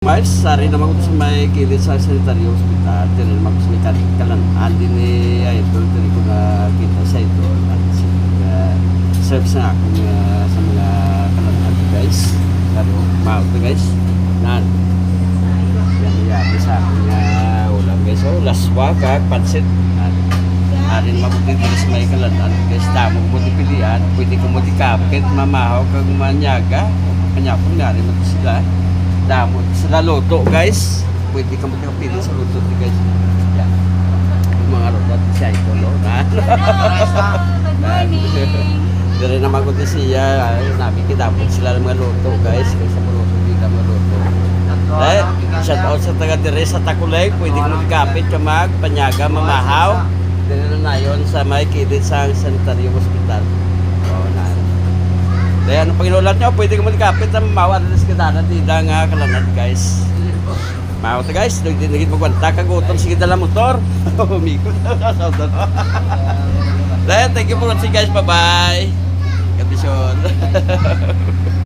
Guys, sari naman ko sa may kilid sa sanitary hospital. Dili naman ko sa may kalanaan. Din ni Idol, dili ko na kita sa Idol. At serve sa akong sa mga kalanaan guys. Pero, mahal to guys. Nan. Yan sa akong ulam guys. So, laswa kag pansit. Arin mabuti dili sa may kalanaan guys. Damo mo di pilihan. Pwede ko mo di kapit, mamahaw kag manyaga. Kanya po nga rin mo sila. Damo sila loto guys. Pwede ka magkapili sa loto guys. Yan. Yung mga robot siya ito no. Good morning. Dari naman ko siya. Nabi kitapon sila ng mga loto guys. Kaya sa loto dito mga loto. Dahil shout out sa taga dire sa Takulay. Pwede ka magkapit ka panyaga, mamahaw. Dire na yun sa may kidid sa sanitary hospital. Dahil ano panginulat nyo, pwede ka magkapit na mamawa na kita dida nga kalanad guys. Mahaw to guys, nagdinigit magwanta kagutom sige dala motor. Umikot na sa auto. Dahil thank you for watching guys, bye bye. Kondisyon.